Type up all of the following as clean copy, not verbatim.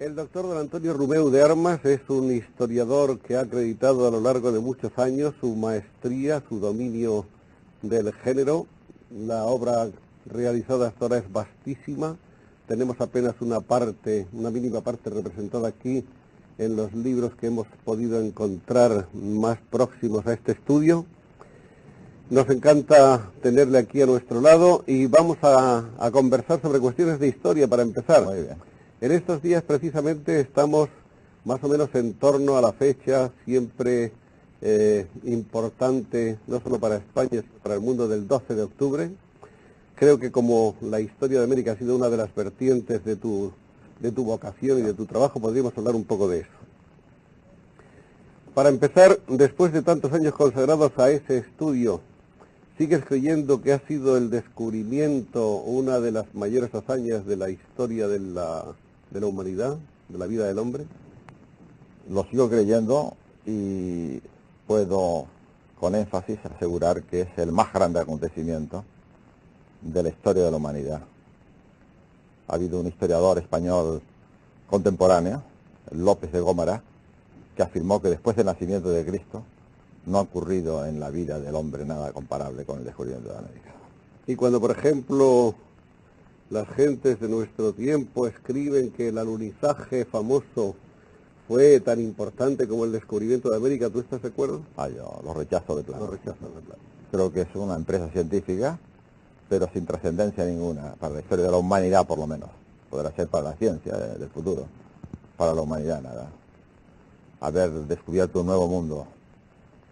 El doctor don Antonio Rumeu de Armas es un historiador que ha acreditado a lo largo de muchos años su maestría, su dominio del género. La obra realizada hasta ahora es vastísima. Tenemos apenas una mínima parte representada aquí en los libros que hemos podido encontrar más próximos a este estudio. Nos encanta tenerle aquí a nuestro lado y vamos a conversar sobre cuestiones de historia para empezar. Muy bien. En estos días precisamente estamos más o menos en torno a la fecha siempre importante, no solo para España, sino para el mundo, del 12 de octubre. Creo que como la historia de América ha sido una de las vertientes de tu vocación y de tu trabajo, podríamos hablar un poco de eso. Para empezar, después de tantos años consagrados a ese estudio, ¿sigues creyendo que ha sido el descubrimiento una de las mayores hazañas de la historia de la humanidad, de la vida del hombre? Lo sigo creyendo y puedo con énfasis asegurar que es el más grande acontecimiento de la historia de la humanidad. Ha habido un historiador español contemporáneo, López de Gómara, que afirmó que después del nacimiento de Cristo no ha ocurrido en la vida del hombre nada comparable con el descubrimiento de América. Y cuando, por ejemplo, las gentes de nuestro tiempo escriben que el alunizaje famoso fue tan importante como el descubrimiento de América, ¿tú estás de acuerdo? Yo lo rechazo de plano. Lo rechazo de plano. Creo que es una empresa científica, pero sin trascendencia ninguna, para la historia de la humanidad por lo menos. Podrá ser para la ciencia del futuro, para la humanidad nada. Haber descubierto un nuevo mundo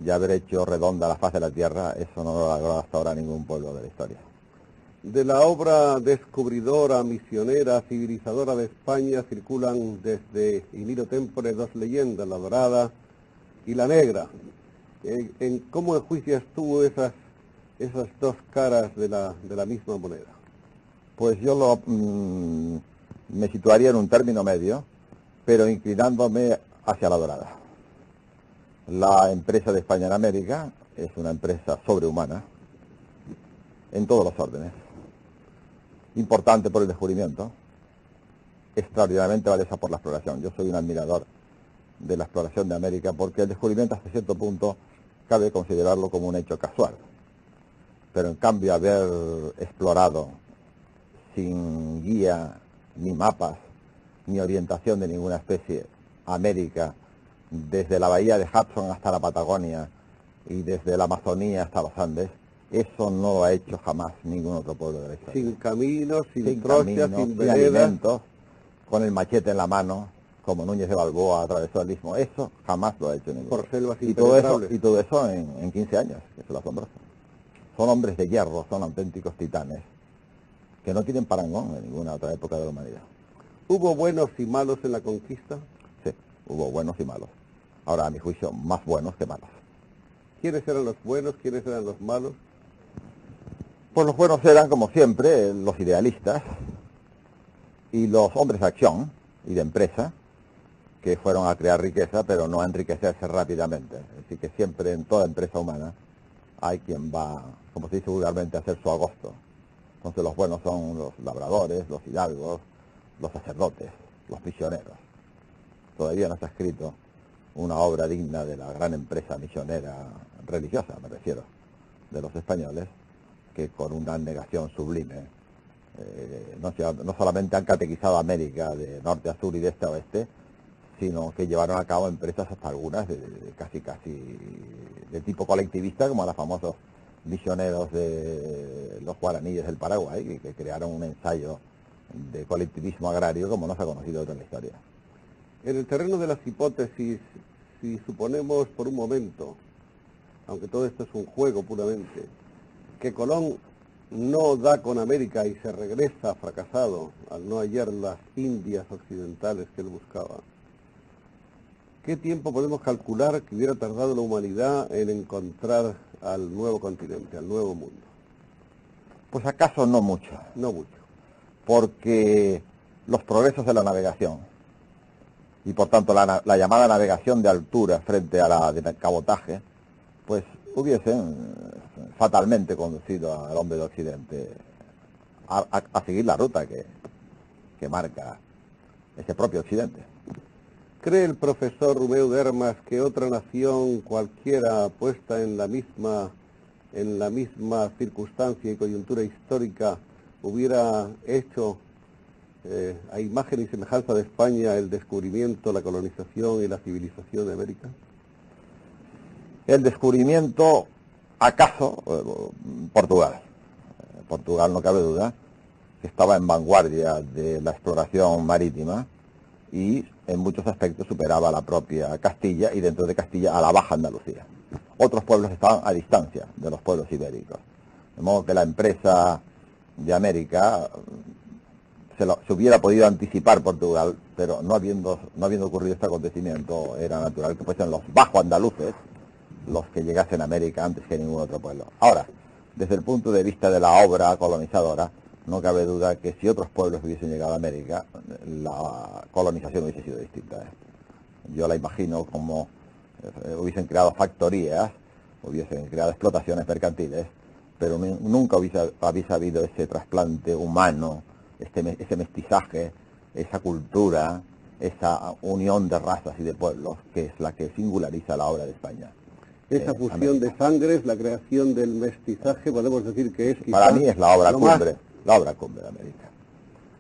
y haber hecho redonda la faz de la Tierra, eso no lo ha logrado hasta ahora ningún pueblo de la historia. De la obra descubridora, misionera, civilizadora de España circulan desde in illo tempore dos leyendas, la dorada y la negra. ¿Cómo enjuicias tú esas dos caras de la misma moneda? Pues yo me situaría en un término medio, pero inclinándome hacia la dorada. La empresa de España en América es una empresa sobrehumana en todos los órdenes. Importante por el descubrimiento, extraordinariamente valiosa por la exploración. Yo soy un admirador de la exploración de América porque el descubrimiento hasta cierto punto cabe considerarlo como un hecho casual. Pero en cambio haber explorado sin guía, ni mapas, ni orientación de ninguna especie América, desde la bahía de Hudson hasta la Patagonia y desde la Amazonía hasta los Andes, eso no lo ha hecho jamás ningún otro pueblo de la historia. Sin caminos, sin trochas, sin veredas, alimentos, con el machete en la mano, como Núñez de Balboa atravesó el istmo. Eso jamás lo ha hecho ningún por otro. selvas Y impenetrables. todo eso en 15 años, que es lo asombroso. Son hombres de hierro, son auténticos titanes, que no tienen parangón en ninguna otra época de la humanidad. ¿Hubo buenos y malos en la conquista? Sí, hubo buenos y malos. Ahora, a mi juicio, más buenos que malos. ¿Quiénes eran los buenos? ¿Quiénes eran los malos? Pues los buenos eran, como siempre, los idealistas y los hombres de acción y de empresa, que fueron a crear riqueza, pero no a enriquecerse rápidamente. Es decir, que siempre en toda empresa humana hay quien va, como se dice vulgarmente, a hacer su agosto. Entonces los buenos son los labradores, los hidalgos, los sacerdotes, los misioneros. Todavía no se ha escrito una obra digna de la gran empresa misionera religiosa, me refiero, de los españoles, que con una negación sublime no solamente han catequizado a América de norte a sur y de este a oeste, sino que llevaron a cabo empresas, hasta algunas casi de tipo colectivista, como los famosos misioneros de los guaraníes del Paraguay, que crearon un ensayo de colectivismo agrario como no se ha conocido otro en la historia. En el terreno de las hipótesis, si suponemos por un momento, aunque todo esto es un juego puramente, que Colón no da con América y se regresa fracasado al no hallar las Indias occidentales que él buscaba, ¿qué tiempo podemos calcular que hubiera tardado la humanidad en encontrar al nuevo continente, al nuevo mundo? Pues acaso no mucho. No mucho. Porque los progresos de la navegación y por tanto la llamada navegación de altura frente a la de cabotaje, pues hubiesen fatalmente conducido al hombre de Occidente a seguir la ruta que marca ese propio Occidente. ¿Cree el profesor Romeu Dermas que otra nación cualquiera puesta en la misma circunstancia y coyuntura histórica hubiera hecho a imagen y semejanza de España el descubrimiento, la colonización y la civilización de América? El descubrimiento, acaso, Portugal. Portugal, no cabe duda, que estaba en vanguardia de la exploración marítima y en muchos aspectos superaba a la propia Castilla y dentro de Castilla a la Baja Andalucía. Otros pueblos estaban a distancia de los pueblos ibéricos. De modo que la empresa de América se hubiera podido anticipar Portugal, pero no habiendo ocurrido este acontecimiento, era natural que fuesen los bajo andaluces los que llegasen a América antes que ningún otro pueblo. Ahora, desde el punto de vista de la obra colonizadora, no cabe duda que si otros pueblos hubiesen llegado a América, la colonización hubiese sido distinta. Yo la imagino como hubiesen creado factorías, hubiesen creado explotaciones mercantiles, pero nunca hubiese habido ese trasplante humano, ese mestizaje, esa cultura, esa unión de razas y de pueblos, que es la que singulariza la obra de España. Esa fusión de sangres, la creación del mestizaje, podemos decir que es para mí es la obra cumbre, la obra cumbre de América.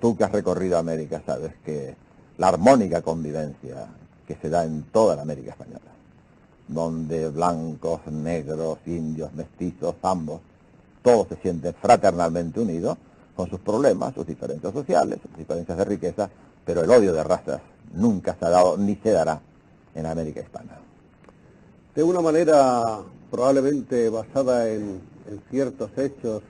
Tú que has recorrido América sabes que la armónica convivencia que se da en toda la América española, donde blancos, negros, indios, mestizos, ambos, todos se sienten fraternalmente unidos con sus problemas, sus diferencias sociales, sus diferencias de riqueza, pero el odio de razas nunca se ha dado ni se dará en América hispana. De una manera probablemente basada en ciertos hechos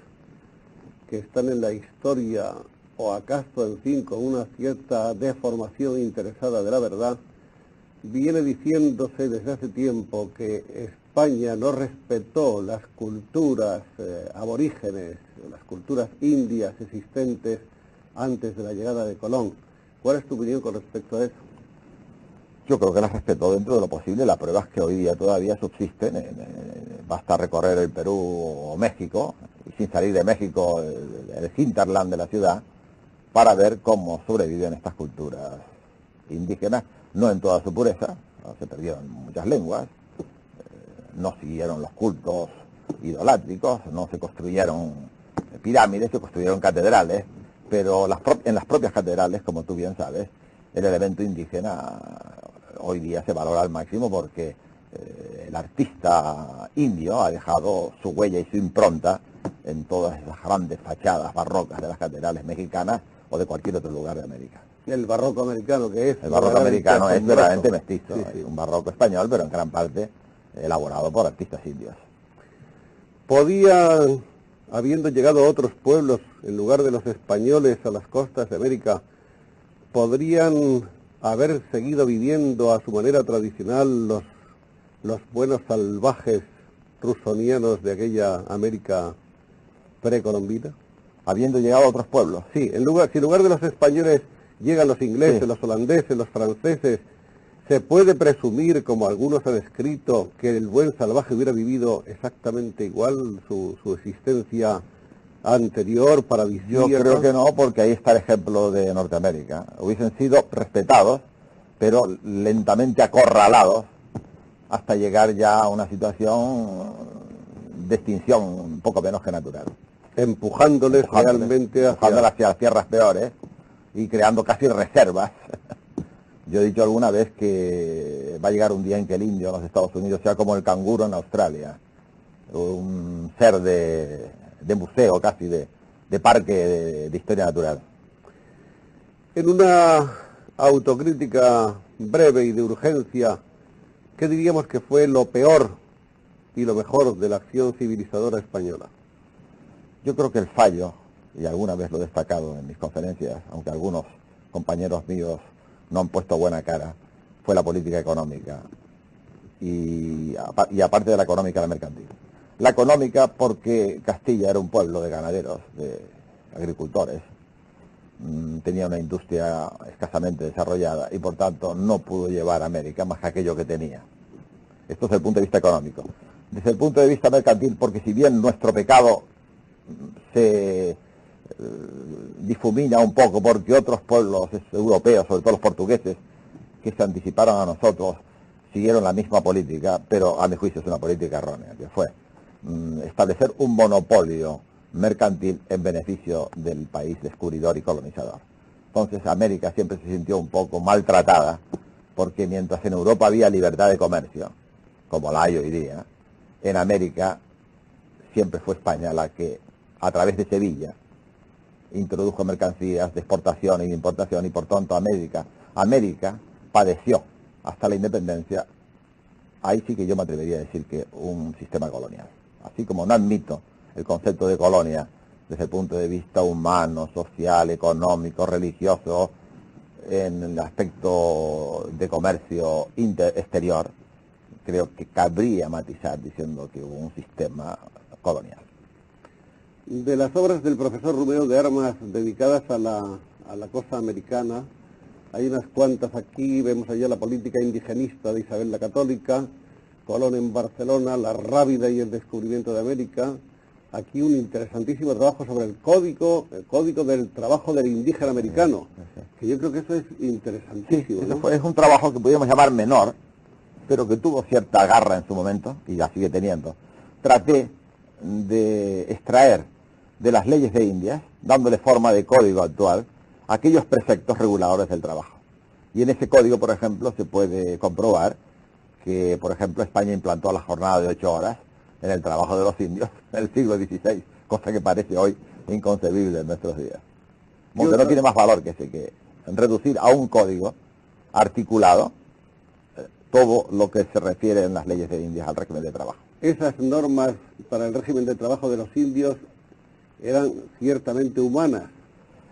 que están en la historia, o acaso, en fin, con una cierta deformación interesada de la verdad, viene diciéndose desde hace tiempo que España no respetó las culturas aborígenes, las culturas indias existentes antes de la llegada de Colón. ¿Cuál es tu opinión con respecto a eso? Yo creo que las respetó dentro de lo posible. Las pruebas que hoy día todavía subsisten, basta recorrer el Perú o México, y sin salir de México, el hinterland de la ciudad, para ver cómo sobreviven estas culturas indígenas, no en toda su pureza, se perdieron muchas lenguas, no siguieron los cultos idolátricos, no se construyeron pirámides, se construyeron catedrales, pero en las propias catedrales, como tú bien sabes, el elemento indígena hoy día se valora al máximo porque el artista indio ha dejado su huella y su impronta en todas esas grandes fachadas barrocas de las catedrales mexicanas o de cualquier otro lugar de América. El barroco americano, que es... El barroco americano es verdaderamente mestizo, sí, sí. Un barroco español, pero en gran parte elaborado por artistas indios. ¿Podían, habiendo llegado otros pueblos, en lugar de los españoles a las costas de América, podrían haber seguido viviendo a su manera tradicional los buenos salvajes rusonianos de aquella América precolombina? Habiendo llegado a otros pueblos. Sí, si en lugar de los españoles llegan los ingleses, Sí. los holandeses, los franceses, ¿se puede presumir, como algunos han escrito, que el buen salvaje hubiera vivido exactamente igual su existencia anterior, paradisíaca? Yo creo que no, porque ahí está el ejemplo de Norteamérica. Hubiesen sido respetados, pero lentamente acorralados, hasta llegar ya a una situación de extinción un poco menos que natural. Empujándoles realmente hacia las tierras peores y creando casi reservas. Yo he dicho alguna vez que va a llegar un día en que el indio en los Estados Unidos sea como el canguro en Australia, un ser de museo casi, de parque de historia natural. En una autocrítica breve y de urgencia, ¿qué diríamos que fue lo peor y lo mejor de la acción civilizadora española? Yo creo que el fallo, y alguna vez lo he destacado en mis conferencias, aunque algunos compañeros míos no han puesto buena cara, fue la política económica, y aparte de la económica, la mercantil. La económica porque Castilla era un pueblo de ganaderos, de agricultores, tenía una industria escasamente desarrollada y por tanto no pudo llevar a América más que aquello que tenía. Esto desde el punto de vista económico. Desde el punto de vista mercantil, porque si bien nuestro pecado se difumina un poco porque otros pueblos europeos, sobre todo los portugueses, que se anticiparon a nosotros, siguieron la misma política, pero a mi juicio es una política errónea, que fue establecer un monopolio mercantil en beneficio del país descubridor y colonizador. Entonces América siempre se sintió un poco maltratada, porque mientras en Europa había libertad de comercio, como la hay hoy día, en América siempre fue España la que, a través de Sevilla, introdujo mercancías de exportación y de importación, y por tanto América padeció hasta la independencia, ahí sí que yo me atrevería a decir que un sistema colonial. Así como no admito el concepto de colonia desde el punto de vista humano, social, económico, religioso, en el aspecto de comercio exterior, creo que cabría matizar diciendo que hubo un sistema colonial. De las obras del profesor Rumeo de Armas dedicadas a la costa americana, hay unas cuantas aquí. Vemos allá la política indigenista de Isabel la Católica, Colón en Barcelona, La Rábida y el descubrimiento de América. Aquí un interesantísimo trabajo sobre el código del trabajo del indígena americano, que yo creo que eso es interesantísimo. Sí, ¿no? Es un trabajo que podríamos llamar menor, pero que tuvo cierta garra en su momento, y la sigue teniendo. Traté de extraer de las leyes de Indias, dándole forma de código actual, aquellos preceptos reguladores del trabajo. Y en ese código, por ejemplo, se puede comprobar que, por ejemplo, España implantó la jornada de 8 horas en el trabajo de los indios en el siglo XVI, cosa que parece hoy inconcebible en nuestros días. Porque no tiene más valor que ese, que reducir a un código articulado todo lo que se refiere en las leyes de Indias al régimen de trabajo. Esas normas para el régimen de trabajo de los indios eran ciertamente humanas.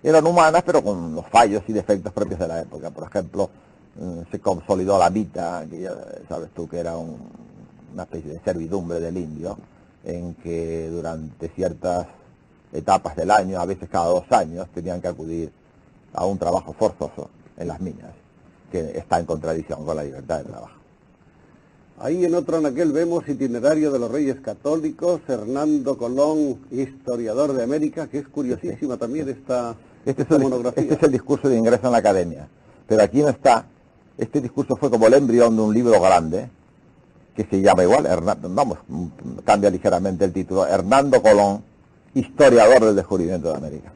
Eran humanas, pero con los fallos y defectos propios de la época. Por ejemplo, se consolidó la mita, que ya sabes tú que era una especie de servidumbre del indio, en que durante ciertas etapas del año, a veces cada 2 años, tenían que acudir a un trabajo forzoso en las minas, que está en contradicción con la libertad de trabajo. Ahí en otro anaquel vemos Itinerario de los Reyes Católicos, Hernando Colón, historiador de América, que es curiosísima también esta monografía. Este es el discurso de ingreso en la academia, pero aquí no está. Este discurso fue como el embrión de un libro grande, que se llama igual, cambia ligeramente el título, Hernando Colón, historiador del descubrimiento de América.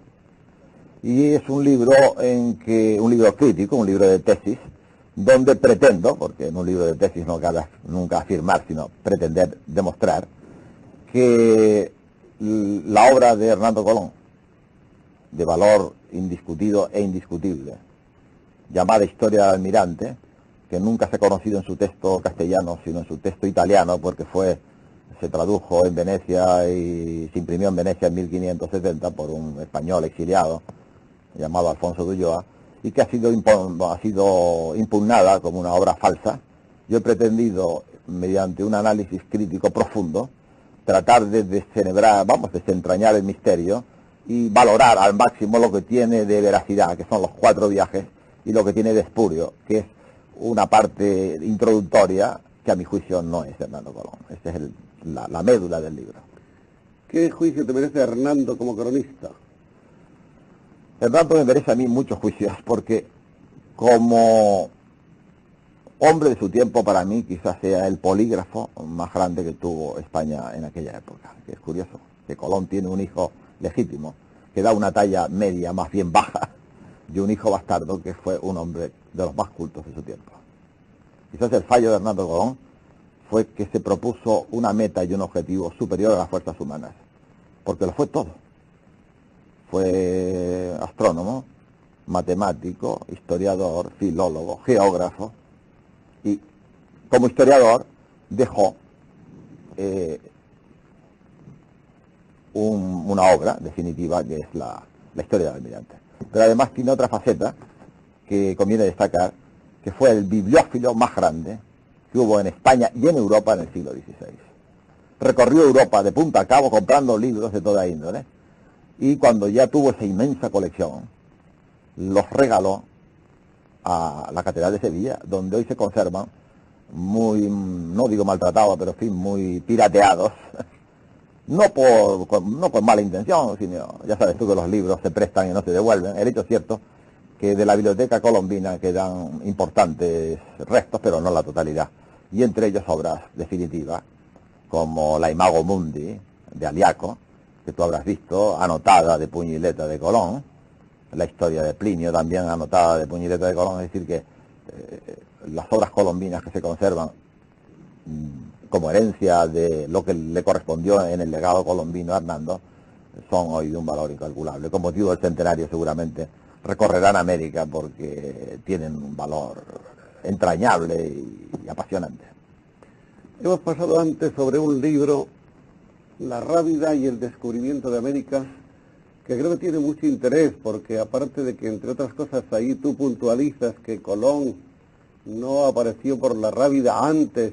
Y es un libro un libro crítico, un libro de tesis, donde pretendo, porque en un libro de tesis no cabe nunca afirmar, sino pretender demostrar, que la obra de Hernando Colón, de valor indiscutido e indiscutible, llamada Historia del Almirante, que nunca se ha conocido en su texto castellano, sino en su texto italiano, porque se tradujo en Venecia y se imprimió en Venecia en 1570 por un español exiliado llamado Alfonso de Ulloa, y que ha sido impugnada como una obra falsa. Yo he pretendido, mediante un análisis crítico profundo, tratar de desentrañar el misterio y valorar al máximo lo que tiene de veracidad, que son los 4 viajes, y lo que tiene de espurio, que es una parte introductoria que a mi juicio no es Hernando Colón. Esta es la médula del libro. ¿Qué juicio te merece Hernando como cronista? Hernando me merece a mí muchos juicios, porque como hombre de su tiempo, para mí quizás sea el polígrafo más grande que tuvo España en aquella época. Que es curioso, que Colón tiene un hijo legítimo, que da una talla media, más bien baja, y un hijo bastardo que fue un hombre de los más cultos de su tiempo. Quizás el fallo de Hernando Colón fue que se propuso una meta y un objetivo superior a las fuerzas humanas, porque lo fue todo. Fue astrónomo, matemático, historiador, filólogo, geógrafo, y como historiador dejó una obra definitiva que es la historia del almirante. Pero además tiene otra faceta que conviene destacar, que fue el bibliófilo más grande que hubo en España y en Europa en el siglo XVI. Recorrió Europa de punta a cabo comprando libros de toda índole, y cuando ya tuvo esa inmensa colección, los regaló a la Catedral de Sevilla, donde hoy se conservan muy, no digo maltratados, pero en fin, muy pirateados, no con mala intención, sino, ya sabes tú que los libros se prestan y no se devuelven. El hecho es cierto que de la biblioteca colombina quedan importantes restos, pero no la totalidad. Y entre ellos obras definitivas, como la Imago Mundi, de Aliaco, que tú habrás visto, anotada de puño y letra de Colón, la historia de Plinio también anotada de puño y letra de Colón, es decir que las obras colombinas que se conservan como herencia de lo que le correspondió en el legado colombino a Hernando, son hoy de un valor incalculable. Con motivo del centenario seguramente recorrerán América porque tienen un valor entrañable y apasionante. Hemos pasado antes sobre un libro, La Rábida y el descubrimiento de América, que creo que tiene mucho interés, porque aparte de que, entre otras cosas, ahí tú puntualizas que Colón no apareció por la Rábida antes,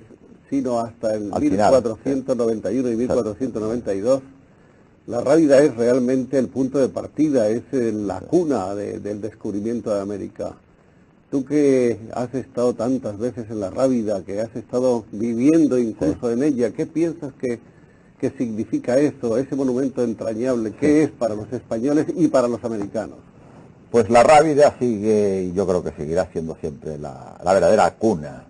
sino hasta el 1491 y 1492, la Rábida es realmente el punto de partida, es la cuna del descubrimiento de América. Tú que has estado tantas veces en la Rábida, que has estado viviendo incluso en ella, ¿qué piensas que significa eso, ese monumento entrañable? ¿Qué es para los españoles y para los americanos? Pues la Rábida sigue, y yo creo que seguirá siendo siempre la verdadera cuna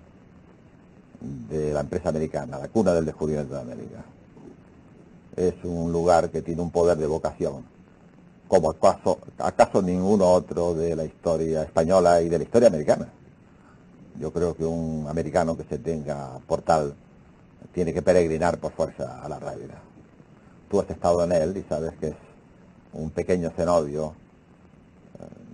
de la empresa americana, la cuna del descubrimiento de América. Es un lugar que tiene un poder de vocación, como acaso ninguno otro de la historia española y de la historia americana. Yo creo que un americano que se tenga por tal tiene que peregrinar por fuerza a la Rábida. Tú has estado en él y sabes que es un pequeño cenobio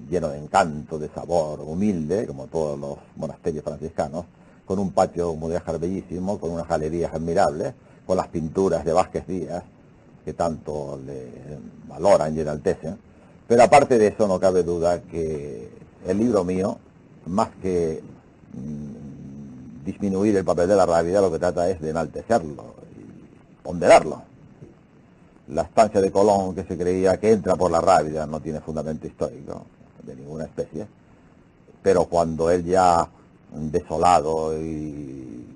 lleno de encanto, de sabor, humilde, como todos los monasterios franciscanos, con un patio mudéjar bellísimo, con unas galerías admirables, con las pinturas de Vázquez Díaz, que tanto le valoran y enaltecen. Pero aparte de eso, no cabe duda que el libro mío, más que disminuir el papel de la Rábida, lo que trata es de enaltecerlo y ponderarlo. La estancia de Colón, que se creía que entra por la Rábida, no tiene fundamento histórico de ninguna especie, pero cuando él ya desolado y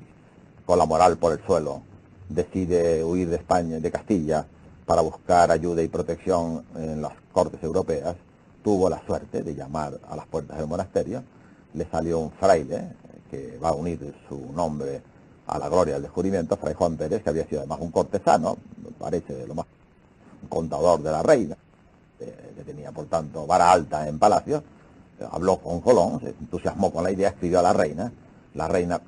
con la moral por el suelo decide huir de España, de Castilla, para buscar ayuda y protección en las cortes europeas, tuvo la suerte de llamar a las puertas del monasterio. Le salió un fraile que va a unir su nombre a la gloria del descubrimiento, Fray Juan Pérez, que había sido además un cortesano, parece de lo más, un contador de la reina, que tenía por tanto vara alta en palacio. Habló con Colón, se entusiasmó con la idea, escribió a la reina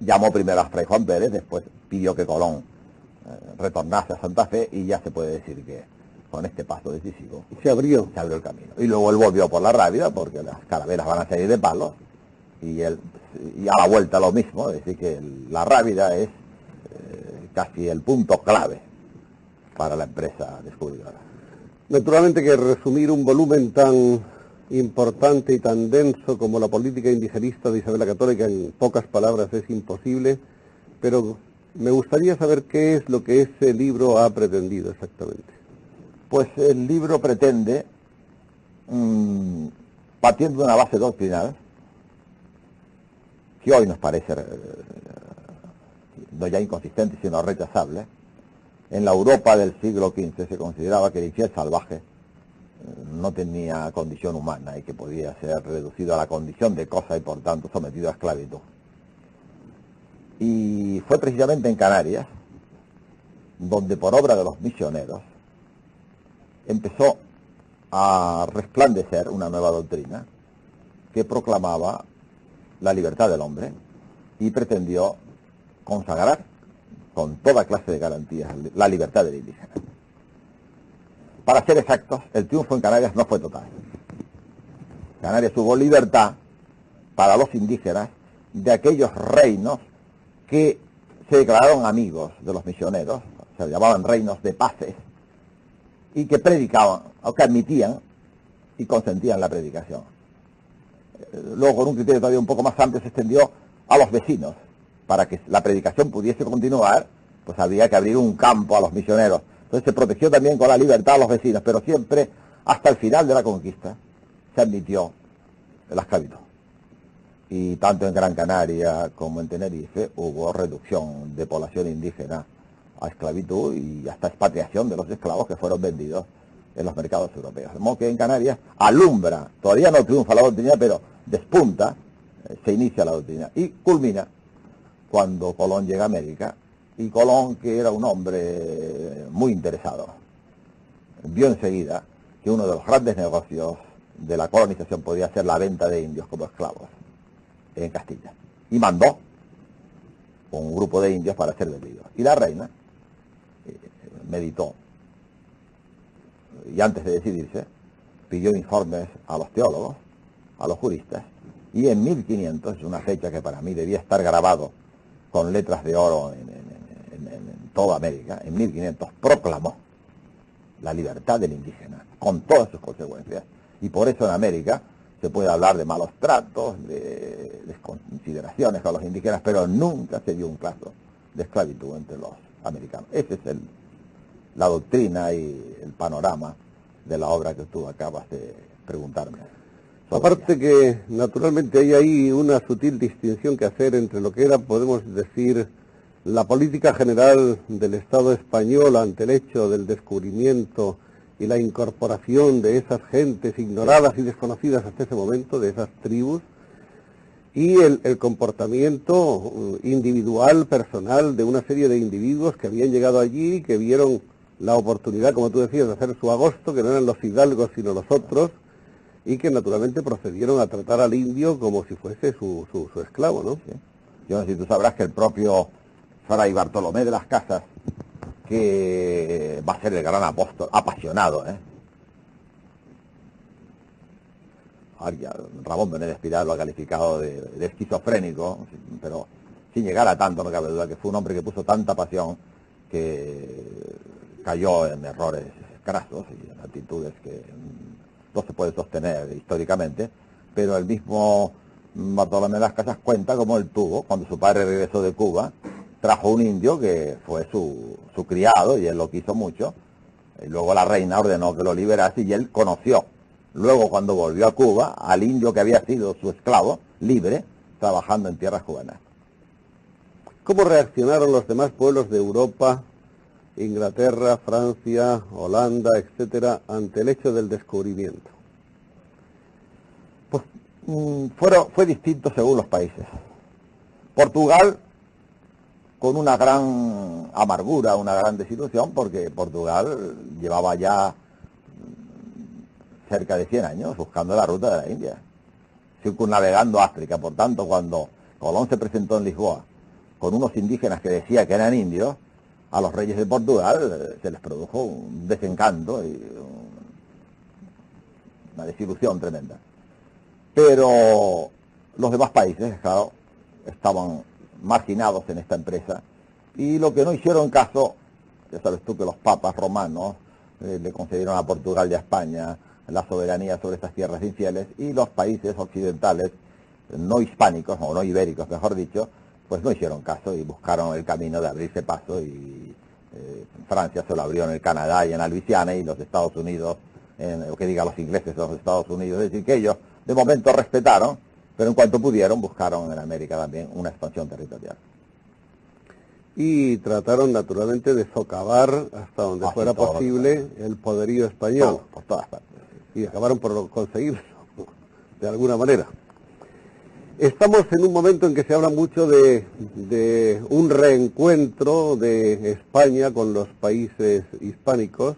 llamó primero a Fray Juan Pérez, después pidió que Colón retornase a Santa Fe, y ya se puede decir que con este paso decisivo se abrió el camino. Y luego él volvió por la Rábida, porque las calaveras van a salir de palos, y a la vuelta lo mismo, es decir que la Rábida es casi el punto clave para la empresa descubridora. Naturalmente que resumir un volumen tan importante y tan denso como la política indigenista de Isabel la Católica en pocas palabras es imposible, pero me gustaría saber qué es lo que ese libro ha pretendido exactamente. Pues el libro pretende, partiendo de una base doctrinal, que hoy nos parece no ya inconsistente, sino rechazable. En la Europa del siglo XV se consideraba que el infiel salvaje no tenía condición humana y que podía ser reducido a la condición de cosa y por tanto sometido a esclavitud. Y fue precisamente en Canarias donde, por obra de los misioneros, empezó a resplandecer una nueva doctrina que proclamaba la libertad del hombre y pretendió consagrar con toda clase de garantías la libertad del indígena. Para ser exactos, el triunfo en Canarias no fue total. Canarias tuvo libertad para los indígenas de aquellos reinos que se declararon amigos de los misioneros, se llamaban reinos de paces, y que predicaban, o que admitían y consentían la predicación. Luego, con un criterio todavía un poco más amplio, se extendió a los vecinos. Para que la predicación pudiese continuar, pues había que abrir un campo a los misioneros. Entonces se protegió también con la libertad a los vecinos, pero siempre, hasta el final de la conquista, se admitió la esclavitud. Y tanto en Gran Canaria como en Tenerife hubo reducción de población indígena a esclavitud y hasta expatriación de los esclavos que fueron vendidos en los mercados europeos. De modo que en Canarias alumbra, todavía no triunfa la doctrina, pero despunta, se inicia la doctrina y culmina cuando Colón llega a América, y Colón, que era un hombre muy interesado, vio enseguida que uno de los grandes negocios de la colonización podía ser la venta de indios como esclavos en Castilla, y mandó un grupo de indios para ser vendidos. Y la reina meditó, y antes de decidirse, pidió informes a los teólogos, a los juristas, y en 1500, es una fecha que para mí debía estar grabado con letras de oro en toda América, en 1500 proclamó la libertad del indígena, con todas sus consecuencias. Y por eso en América se puede hablar de malos tratos, de desconsideraciones con los indígenas, pero nunca se dio un caso de esclavitud entre los americanos. Esa es la doctrina y el panorama de la obra que tú acabas de preguntarme. Aparte que naturalmente hay ahí una sutil distinción que hacer entre lo que era, podemos decir, la política general del Estado español ante el hecho del descubrimiento y la incorporación de esas gentes ignoradas y desconocidas hasta ese momento, de esas tribus, y el comportamiento individual, personal, de una serie de individuos que habían llegado allí y que vieron la oportunidad, como tú decías, de hacer su agosto, que no eran los hidalgos sino los otros, y que naturalmente procedieron a tratar al indio como si fuese su esclavo, ¿no? Sí. Yo no sé si tú sabrás que el propio Fray Bartolomé de las Casas, que va a ser el gran apóstol, apasionado, Ramón Benet Espiral lo ha calificado de esquizofrénico, pero sin llegar a tanto, no cabe duda, que fue un hombre que puso tanta pasión que cayó en errores crasos y en actitudes que no se puede sostener históricamente, pero el mismo Bartolomé de las Casas cuenta cómo él tuvo, cuando su padre regresó de Cuba, trajo un indio que fue su criado y él lo quiso mucho, y luego la reina ordenó que lo liberase y él conoció, luego cuando volvió a Cuba, al indio que había sido su esclavo, libre, trabajando en tierras cubanas. ¿Cómo reaccionaron los demás pueblos de Europa, Inglaterra, Francia, Holanda, etcétera, ante el hecho del descubrimiento? Pues fue distinto según los países. Portugal, con una gran amargura, una gran desilusión, porque Portugal llevaba ya cerca de 100 años buscando la ruta de la India, circunnavegando África. Por tanto, cuando Colón se presentó en Lisboa con unos indígenas que decía que eran indios, a los reyes de Portugal se les produjo un desencanto y una desilusión tremenda. Pero los demás países, claro, estaban marginados en esta empresa, y lo que no hicieron caso, ya sabes tú que los papas romanos le concedieron a Portugal y a España la soberanía sobre estas tierras infieles, y los países occidentales, no hispánicos, o no ibéricos mejor dicho, pues no hicieron caso y buscaron el camino de abrirse paso, y Francia se lo abrió en el Canadá y en la Luisiana, y los Estados Unidos, lo que diga los ingleses de los Estados Unidos, es decir, que ellos de momento respetaron, pero en cuanto pudieron buscaron en América también una expansión territorial. Y trataron naturalmente de socavar hasta donde fuera posible el poderío español. Por todas partes. Y acabaron por conseguirlo, de alguna manera. Estamos en un momento en que se habla mucho de un reencuentro de España con los países hispánicos,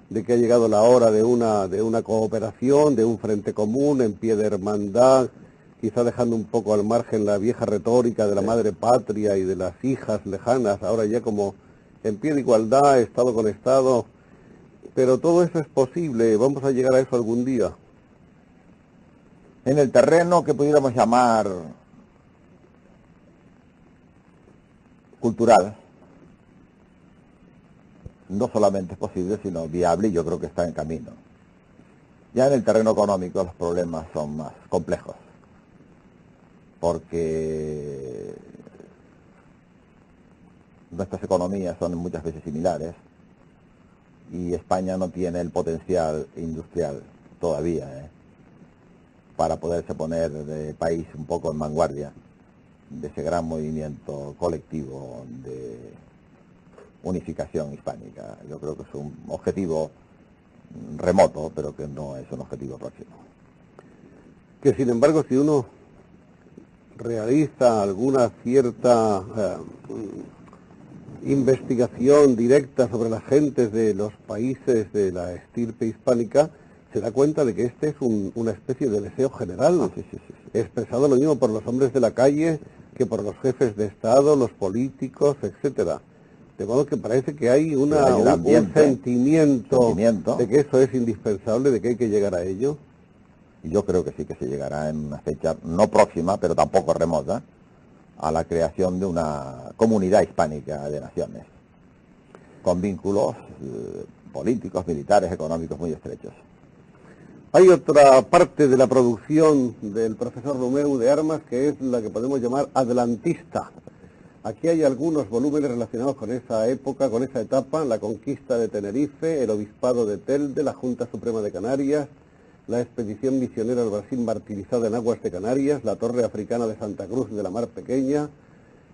de que ha llegado la hora de una cooperación, de un frente común en pie de hermandad, quizá dejando un poco al margen la vieja retórica de la madre patria y de las hijas lejanas, ahora ya como en pie de igualdad, Estado con Estado, pero todo eso es posible, vamos a llegar a eso algún día. En el terreno que pudiéramos llamar cultural, no solamente es posible, sino viable, y yo creo que está en camino. Ya en el terreno económico los problemas son más complejos, porque nuestras economías son muchas veces similares, y España no tiene el potencial industrial todavía, para poderse poner de país un poco en vanguardia de ese gran movimiento colectivo de unificación hispánica. Yo creo que es un objetivo remoto, pero que no es un objetivo próximo. Que sin embargo, si uno realiza alguna cierta investigación directa sobre las gentes de los países de la estirpe hispánica, se da cuenta de que este es una especie de deseo general, Sí. expresado lo mismo por los hombres de la calle que por los jefes de Estado, los políticos, etcétera. De modo que parece que hay un sentimiento de que eso es indispensable, de que hay que llegar a ello. Y yo creo que sí que se llegará en una fecha no próxima, pero tampoco remota, a la creación de una comunidad hispánica de naciones, con vínculos políticos, militares, económicos muy estrechos. Hay otra parte de la producción del profesor Romeu de Armas que es la que podemos llamar adelantista. Aquí hay algunos volúmenes relacionados con esa época, con esa etapa: la conquista de Tenerife, el obispado de Telde, la Junta Suprema de Canarias, la expedición misionera al Brasil martirizada en aguas de Canarias, la torre africana de Santa Cruz de la Mar Pequeña,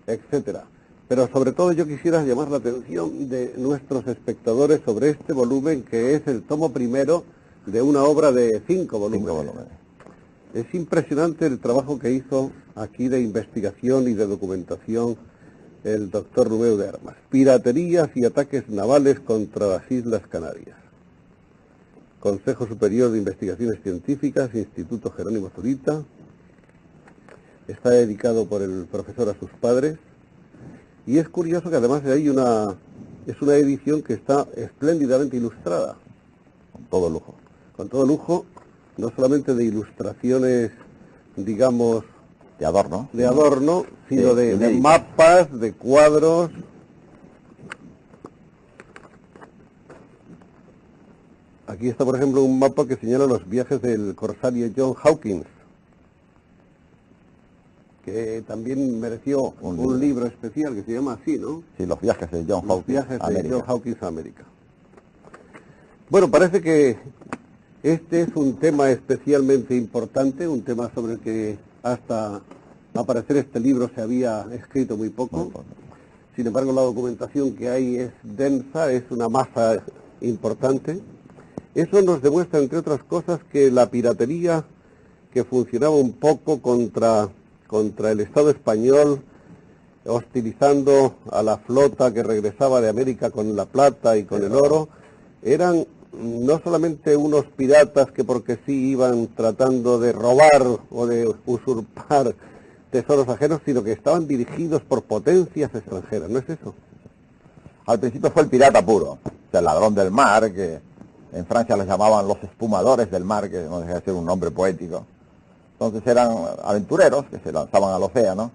etcétera. Pero sobre todo yo quisiera llamar la atención de nuestros espectadores sobre este volumen, que es el tomo primero de una obra de 5 volúmenes. 5 volúmenes. Es impresionante el trabajo que hizo aquí de investigación y de documentación el doctor Romeu de Armas. Piraterías y ataques navales contra las Islas Canarias. Consejo Superior de Investigaciones Científicas, Instituto Jerónimo Zurita. Está dedicado por el profesor a sus padres. Y es curioso que además hay es una edición que está espléndidamente ilustrada. Con todo lujo. Con todo lujo, no solamente de ilustraciones, digamos, de adorno, sino de mapas, de cuadros. Aquí está, por ejemplo, un mapa que señala los viajes del corsario John Hawkins, que también mereció un libro especial que se llama así, ¿no? Sí, los viajes de John Hawkins, viajes de John Hawkins a América. Bueno, parece que este es un tema especialmente importante, un tema sobre el que hasta aparecer este libro se había escrito muy poco. Sin embargo, la documentación que hay es densa, es una masa importante. Eso nos demuestra, entre otras cosas, que la piratería que funcionaba un poco contra el Estado español, hostilizando a la flota que regresaba de América con la plata y con el oro, eran no solamente unos piratas que porque sí iban tratando de robar o de usurpar tesoros ajenos, sino que estaban dirigidos por potencias extranjeras, ¿no es eso? Al principio fue el pirata puro, o sea, el ladrón del mar, que en Francia les llamaban los espumadores del mar, que no deja de ser un nombre poético. Entonces eran aventureros que se lanzaban al océano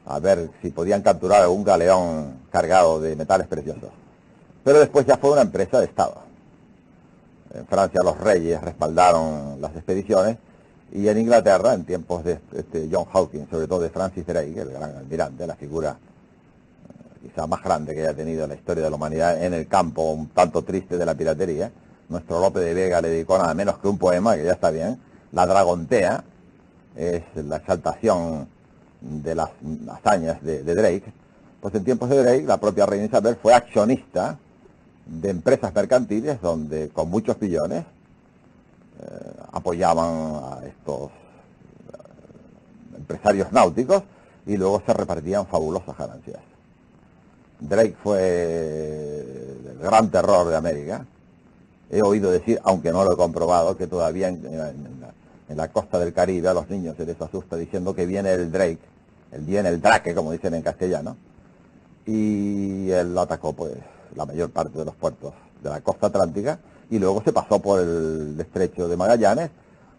a ver si podían capturar algún galeón cargado de metales preciosos. Pero después ya fue una empresa de Estado. En Francia los reyes respaldaron las expediciones, y en Inglaterra, en tiempos de John Hawkins, sobre todo de Francis Drake, el gran almirante, la figura quizá más grande que haya tenido en la historia de la humanidad en el campo un tanto triste de la piratería, nuestro Lope de Vega le dedicó nada menos que un poema, que ya está bien, La Dragontea, es la exaltación de las hazañas de Drake. Pues en tiempos de Drake, la propia reina Isabel fue accionista de empresas mercantiles donde con muchos billones apoyaban a estos empresarios náuticos y luego se repartían fabulosas ganancias. Drake fue el gran terror de América. He oído decir, aunque no lo he comprobado, que todavía en la costa del Caribe a los niños se les asusta diciendo que viene el Drake, viene el Drake, como dicen en castellano, y él atacó pues la mayor parte de los puertos de la costa atlántica, y luego se pasó por el estrecho de Magallanes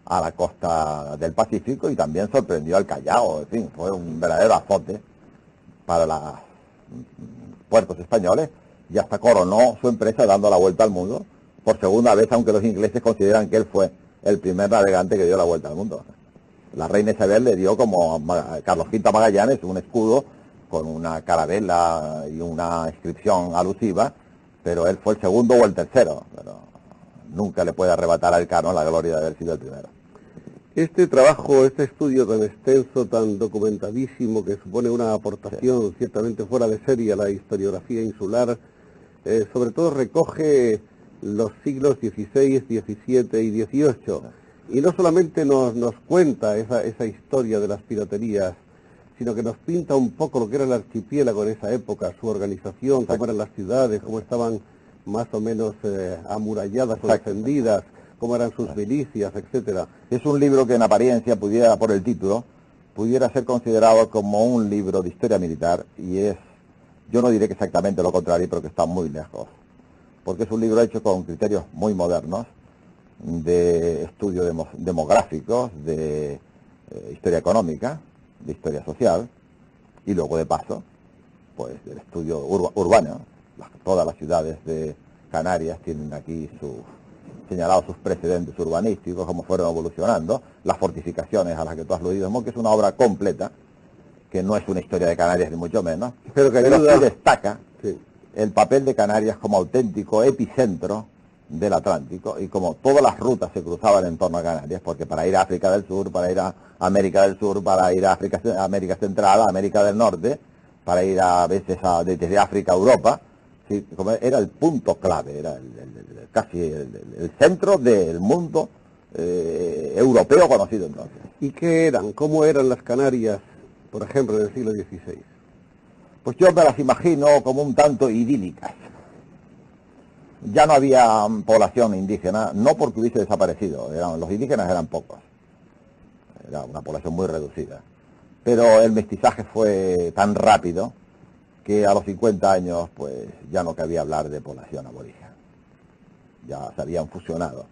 a la costa del Pacífico y también sorprendió al Callao. En fin, fue un verdadero azote para los puertos españoles, y hasta coronó su empresa dando la vuelta al mundo por segunda vez, aunque los ingleses consideran que él fue el primer navegante que dio la vuelta al mundo. La reina Isabel le dio, como a Carlos V Magallanes, un escudo con una carabela y una inscripción alusiva, pero él fue el segundo o el tercero, pero nunca le puede arrebatar al Cano la gloria de haber sido el primero. Este trabajo, este estudio tan extenso, tan documentadísimo, que supone una aportación ciertamente fuera de serie a la historiografía insular, sobre todo recoge los siglos XVI, XVII y XVIII. Y no solamente nos cuenta esa historia de las piraterías, sino que nos pinta un poco lo que era el archipiélago en esa época, su organización, cómo eran las ciudades, cómo estaban más o menos amuralladas o defendidas, cómo eran sus milicias, etcétera. Es un libro que en apariencia pudiera, por el título, pudiera ser considerado como un libro de historia militar, y es, yo no diré que exactamente lo contrario, pero que está muy lejos, porque es un libro hecho con criterios muy modernos, de estudio demográficos, de historia económica, de historia social, y luego de paso, pues del estudio urbano. Todas las ciudades de Canarias tienen aquí señalados sus precedentes urbanísticos, cómo fueron evolucionando, las fortificaciones a las que tú has aludido, que es una obra completa, que no es una historia de Canarias ni mucho menos, pero que sí destaca el papel de Canarias como auténtico epicentro del Atlántico, y como todas las rutas se cruzaban en torno a Canarias, porque para ir a África del Sur, para ir a América del Sur, para ir a América Central, a América del Norte, para ir a veces desde África a Europa, ¿sí? Como era el punto clave, era casi el centro del mundo europeo conocido entonces. ¿Y qué eran? ¿Cómo eran las Canarias, por ejemplo, en el siglo XVI? Pues yo me las imagino como un tanto idílicas. Ya no había población indígena, no porque hubiese desaparecido, los indígenas eran pocos, era una población muy reducida, pero el mestizaje fue tan rápido que a los 50 años pues ya no cabía hablar de población aborigen, ya se habían fusionado,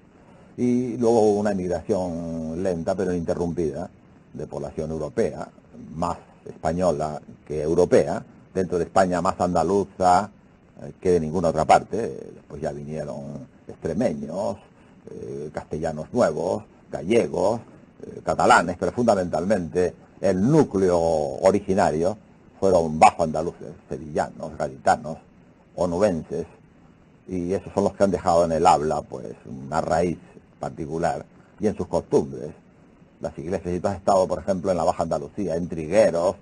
y luego hubo una emigración lenta pero interrumpida de población europea, más española que europea, dentro de España más andaluza que de ninguna otra parte. Después ya vinieron extremeños, castellanos nuevos, gallegos, catalanes, pero fundamentalmente el núcleo originario fueron bajo andaluces, sevillanos, gaditanos, onubenses, y esos son los que han dejado en el habla pues una raíz particular, y en sus costumbres. Las iglesias, si tú has estado por ejemplo en la Baja Andalucía, en Trigueros,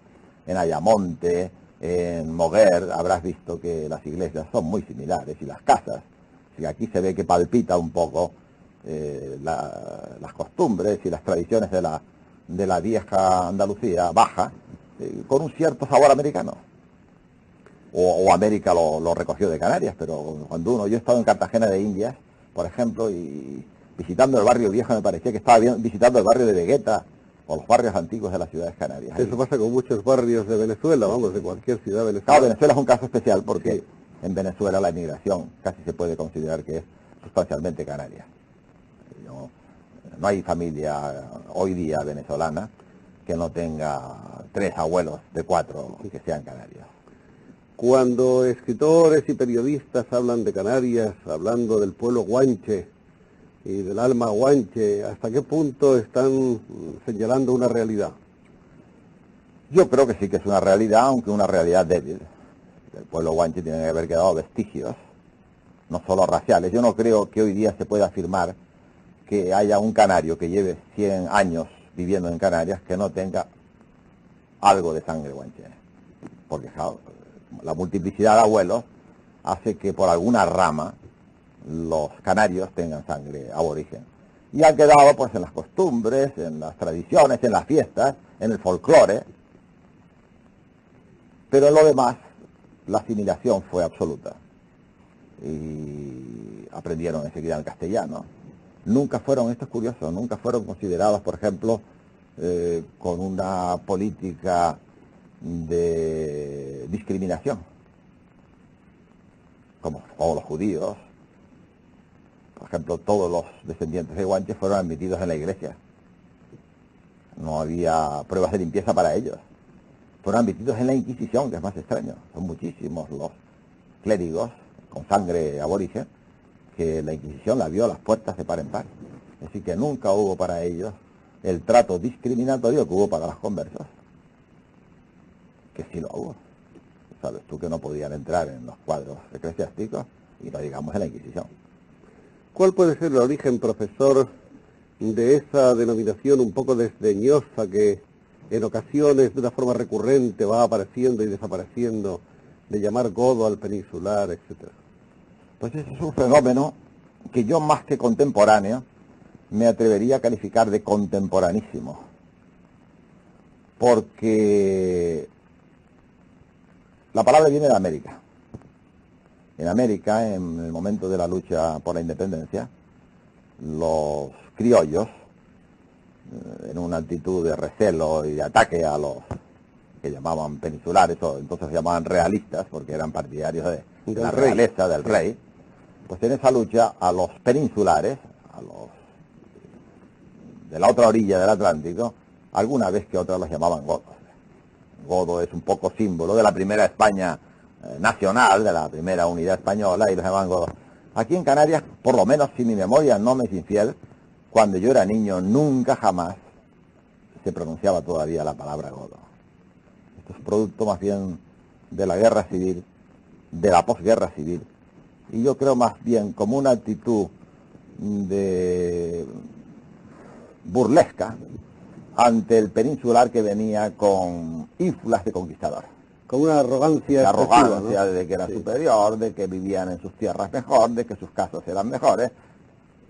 en Ayamonte, en Moguer, habrás visto que las iglesias son muy similares, y las casas, y aquí se ve que palpita un poco las costumbres y las tradiciones de la vieja Andalucía baja, con un cierto sabor americano. O América lo recogió de Canarias, pero cuando yo he estado en Cartagena de Indias, por ejemplo, y visitando el barrio viejo, me parecía que estaba visitando el barrio de Vegueta, o los barrios antiguos de las ciudades canarias. Eso pasa con muchos barrios de Venezuela, vamos, de cualquier ciudad venezolana. Claro, Venezuela es un caso especial porque en Venezuela la inmigración casi se puede considerar que es sustancialmente canaria. No hay familia hoy día venezolana que no tenga 3 abuelos de 4 que sean canarios. Cuando escritores y periodistas hablan de Canarias, hablando del pueblo guanche y del alma guanche, ¿hasta qué punto están señalando una realidad? Yo creo que sí que es una realidad, aunque una realidad débil. El pueblo guanche tiene que haber quedado vestigios, no solo raciales. Yo no creo que hoy día se pueda afirmar que haya un canario que lleve 100 años viviendo en Canarias que no tenga algo de sangre guanche. Porque la multiplicidad de abuelos hace que por alguna rama los canarios tengan sangre aborigen. Y han quedado pues en las costumbres, en las tradiciones, en las fiestas, en el folclore. Pero en lo demás, la asimilación fue absoluta. Y aprendieron enseguida el castellano. Nunca fueron, esto es curioso, nunca fueron considerados, por ejemplo, con una política de discriminación, como los judíos. Por ejemplo, todos los descendientes de guanches fueron admitidos en la iglesia. No había pruebas de limpieza para ellos. Fueron admitidos en la Inquisición, que es más extraño. Son muchísimos los clérigos con sangre aborigen que la Inquisición la vio a las puertas de par en par. Así que nunca hubo para ellos el trato discriminatorio que hubo para los conversos. Que sí lo hubo. Sabes tú que no podían entrar en los cuadros eclesiásticos, y no digamos en la Inquisición. ¿Cuál puede ser el origen, profesor, de esa denominación un poco desdeñosa que en ocasiones de una forma recurrente va apareciendo y desapareciendo, de llamar godo al peninsular, etcétera? Pues ese es un fenómeno que yo, más que contemporáneo, me atrevería a calificar de contemporanísimo, porque la palabra viene de América. En América, en el momento de la lucha por la independencia, los criollos, en una actitud de recelo y de ataque a los que llamaban peninsulares, o entonces se llamaban realistas, porque eran partidarios de la realeza, del rey, pues en esa lucha a los peninsulares, a los de la otra orilla del Atlántico, alguna vez que otra los llamaban godos. Godo es un poco símbolo de la primera España nacional, de la primera unidad española, y los llamaban godos. Aquí en Canarias, por lo menos si mi memoria no me es infiel, cuando yo era niño nunca jamás se pronunciaba todavía la palabra godo. Esto es producto más bien de la guerra civil, de la posguerra civil, y yo creo más bien como una actitud de burlesca ante el peninsular que venía con ínfulas de conquistador. Con una arrogancia. La arrogancia, ¿no? De que era superior, de que vivían en sus tierras mejor, de que sus casas eran mejores,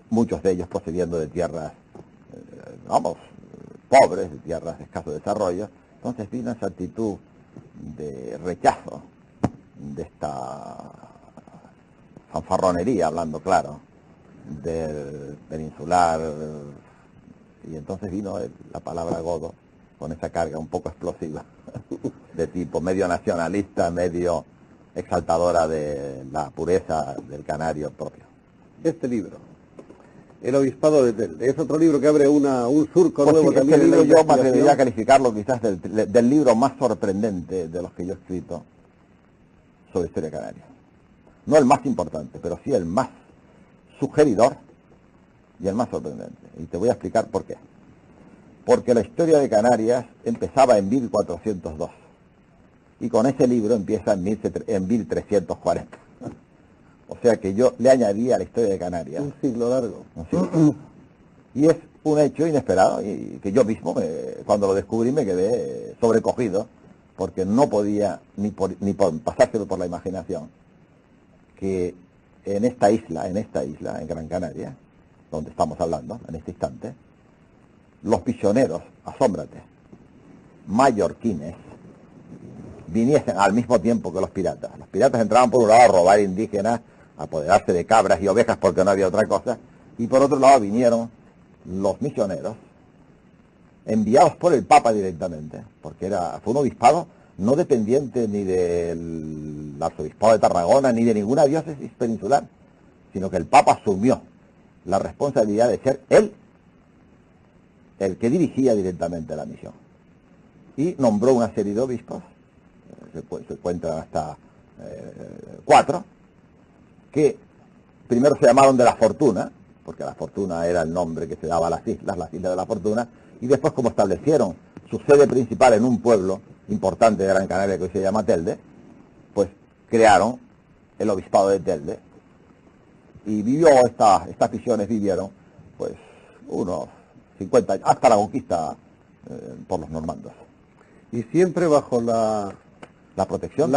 muchos de ellos procediendo de tierras, pobres, de tierras de escaso desarrollo. Entonces vino esa actitud de rechazo de esta fanfarronería, hablando claro, del peninsular, y entonces vino la palabra godo con esa carga un poco explosiva, de tipo medio nacionalista, medio exaltadora de la pureza del canario propio. Este libro, El Obispado de Telde, es otro libro que abre un surco pues nuevo sí, también. Este libro yo me investigación. atrevería a calificarlo quizás del libro más sorprendente de los que yo he escrito sobre historia canaria. No el más importante, pero sí el más sugeridor y el más sorprendente. Y te voy a explicar por qué. Porque la historia de Canarias empezaba en 1402 y con ese libro empieza en 1340. O sea que yo le añadí a la historia de Canarias Un siglo largo. un siglo. Y es un hecho inesperado y que yo mismo, cuando lo descubrí, me quedé sobrecogido, porque no podía ni por pasárselo por la imaginación que en esta isla, en Gran Canaria, donde estamos hablando en este instante, los misioneros, asómbrate, mallorquines, viniesen al mismo tiempo que los piratas. Los piratas entraban por un lado a robar indígenas, a apoderarse de cabras y ovejas porque no había otra cosa, y por otro lado vinieron los misioneros, enviados por el Papa directamente, porque fue un obispado no dependiente ni del arzobispado de Tarragona ni de ninguna diócesis peninsular, sino que el Papa asumió la responsabilidad de ser él el que dirigía directamente la misión. Y nombró una serie de obispos, se cuentan hasta 4, que primero se llamaron de la Fortuna, porque la Fortuna era el nombre que se daba a las islas de la Fortuna, y después, como establecieron su sede principal en un pueblo importante de Gran Canaria que hoy se llama Telde, pues crearon el obispado de Telde, y estas misiones vivieron pues unos 50 años, hasta la conquista por los normandos. Y siempre bajo la protección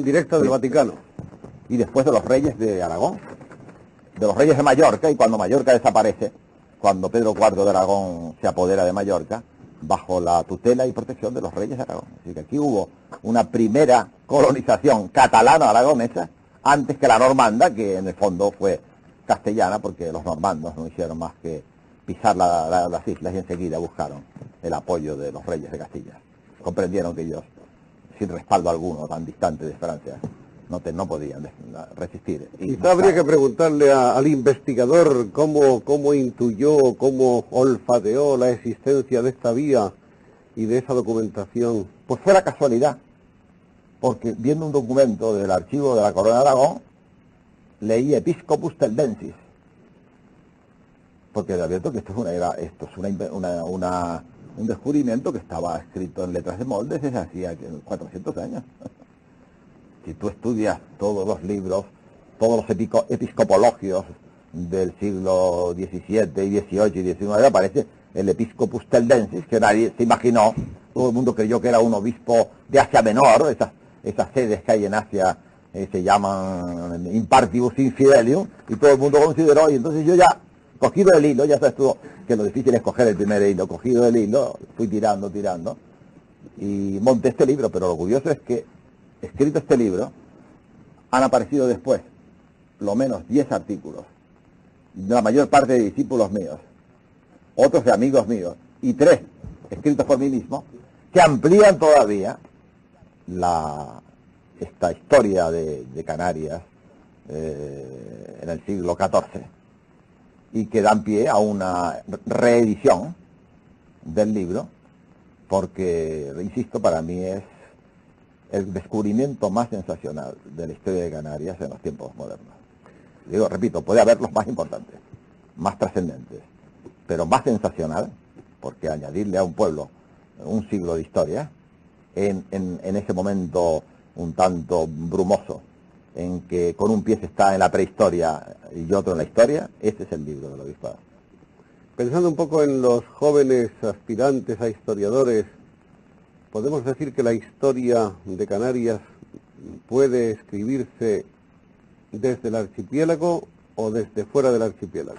directa del Vaticano. Y después de los reyes de Aragón, de los reyes de Mallorca, y cuando Mallorca desaparece, cuando Pedro IV de Aragón se apodera de Mallorca, bajo la tutela y protección de los reyes de Aragón. Así que aquí hubo una primera colonización catalano-aragonesa, antes que la normanda, que en el fondo fue castellana, porque los normandos no hicieron más que pisar las islas y enseguida buscaron el apoyo de los reyes de Castilla. Comprendieron que ellos, sin respaldo alguno, tan distante de Francia, no podían resistir. Quizá habría que preguntarle al investigador cómo intuyó, cómo olfateó la existencia de esta vía y de esa documentación. Pues fue la casualidad, porque viendo un documento del archivo de la Corona de Aragón, leí Episcopus Teldensis, porque le advierto que esto es un descubrimiento que estaba escrito en letras de molde desde hacía 400 años. Si tú estudias todos los libros, todos los episcopologios del siglo XVII y XVIII y XIX, aparece el Episcopus Teldensis, que nadie se imaginó, todo el mundo creyó que era un obispo de Asia Menor, esas sedes que hay en Asia se llaman impartibus infidelium, y todo el mundo consideró, y entonces yo ya, cogido el hilo, ya sabes tú que lo difícil es coger el primer hilo, cogido el hilo, fui tirando, y monté este libro, pero lo curioso es que, escrito este libro, han aparecido después, lo menos 10 artículos, la mayor parte de discípulos míos, otros de amigos míos, y 3 escritos por mí mismo, que amplían todavía esta historia de Canarias en el siglo XIV, y que dan pie a una reedición del libro, porque, insisto, para mí es el descubrimiento más sensacional de la historia de Canarias en los tiempos modernos. Digo, repito, puede haber los más importantes, más trascendentes, pero más sensacional, porque añadirle a un pueblo un siglo de historia, en ese momento un tanto brumoso, en que con un pie se está en la prehistoria y otro en la historia, ese es el libro del obispado. Pensando un poco en los jóvenes aspirantes a historiadores, ¿podemos decir que la historia de Canarias puede escribirse desde el archipiélago o desde fuera del archipiélago?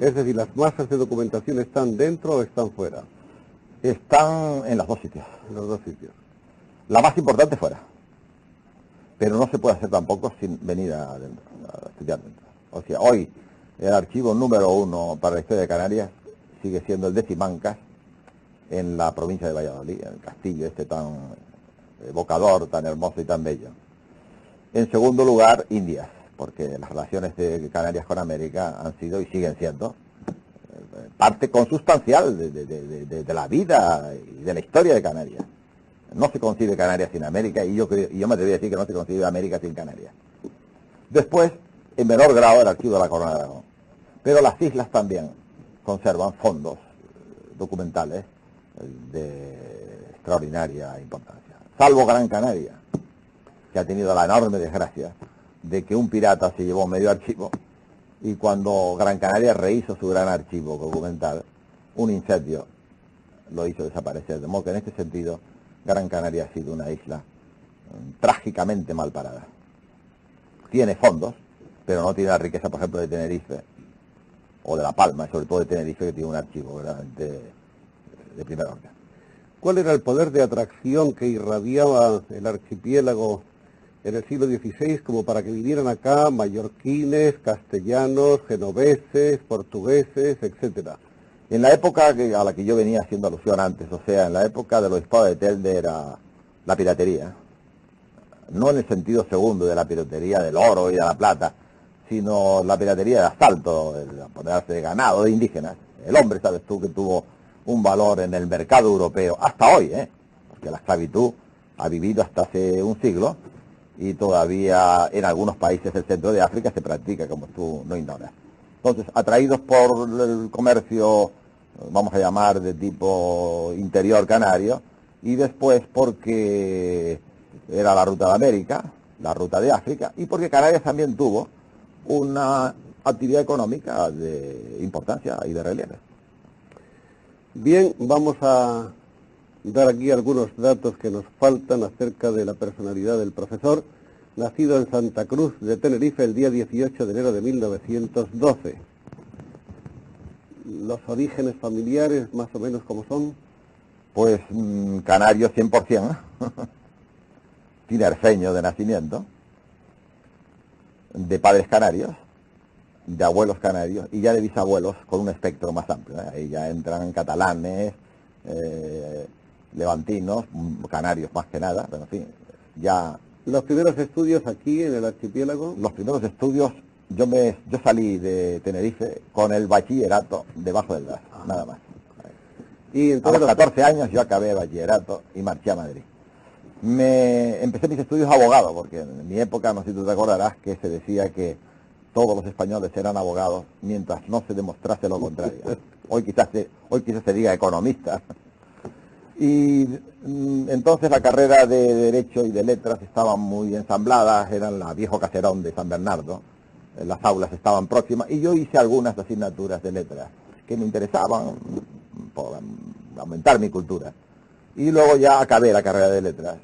Es decir, ¿las masas de documentación están dentro o están fuera? Están en los dos sitios. En los dos sitios. La más importante fuera, pero no se puede hacer tampoco sin venir adentro, a estudiar dentro. O sea, hoy el archivo número 1 para la historia de Canarias sigue siendo el de Simancas, en la provincia de Valladolid, en el castillo este tan evocador, tan hermoso y tan bello. En segundo lugar, Indias, porque las relaciones de Canarias con América han sido y siguen siendo parte consustancial de la vida y de la historia de Canarias. No se concibe Canarias sin América, y yo me atrevería a decir que no se concibe América sin Canarias. Después, en menor grado, el archivo de la Corona de Aragón. Pero las islas también conservan fondos documentales de extraordinaria importancia. Salvo Gran Canaria, que ha tenido la enorme desgracia de que un pirata se llevó medio archivo, y cuando Gran Canaria rehizo su gran archivo documental, un incendio lo hizo desaparecer. De modo que en este sentido, Gran Canaria ha sido una isla trágicamente mal parada. Tiene fondos, pero no tiene la riqueza, por ejemplo, de Tenerife o de La Palma, sobre todo de Tenerife, que tiene un archivo verdaderamente de primer orden. ¿Cuál era el poder de atracción que irradiaba el archipiélago en el siglo XVI como para que vinieran acá mallorquines, castellanos, genoveses, portugueses, etcétera? En la época a la que yo venía haciendo alusión antes, o sea, en la época del obispado de Telde, era la piratería, no en el sentido segundo de la piratería del oro y de la plata, sino la piratería de asalto, el apoderarse de ganado, de indígenas. El hombre, sabes tú, que tuvo un valor en el mercado europeo, hasta hoy, porque la esclavitud ha vivido hasta hace un siglo, y todavía en algunos países del centro de África se practica, como tú no ignoras. Entonces, atraídos por el comercio, vamos a llamar de tipo interior canario, y después porque era la ruta de América, la ruta de África, y porque Canarias también tuvo una actividad económica de importancia y de relieve. Bien, vamos a dar aquí algunos datos que nos faltan acerca de la personalidad del profesor, nacido en Santa Cruz de Tenerife el día 18 de enero de 1912. ¿Los orígenes familiares más o menos cómo son? Pues canario 100%, tinerfeño de nacimiento, de padres canarios, de abuelos canarios y ya de bisabuelos con un espectro más amplio. Ahí ya entran catalanes, levantinos, canarios más que nada, pero en fin, ya... ¿Los primeros estudios aquí en el archipiélago? Los primeros estudios, yo salí de Tenerife con el bachillerato debajo del brazo, nada más. Y entonces, a los 14 años yo acabé bachillerato y marché a Madrid. Empecé mis estudios abogado, porque en mi época, no sé si tú te acordarás, que se decía que todos los españoles eran abogados mientras no se demostrase lo contrario. Hoy quizás se diga economista. Y entonces la carrera de Derecho y de Letras estaban muy ensambladas, eran la viejo caserón de San Bernardo, las aulas estaban próximas, y yo hice algunas asignaturas de letras que me interesaban por aumentar mi cultura. Y luego ya acabé la carrera de letras.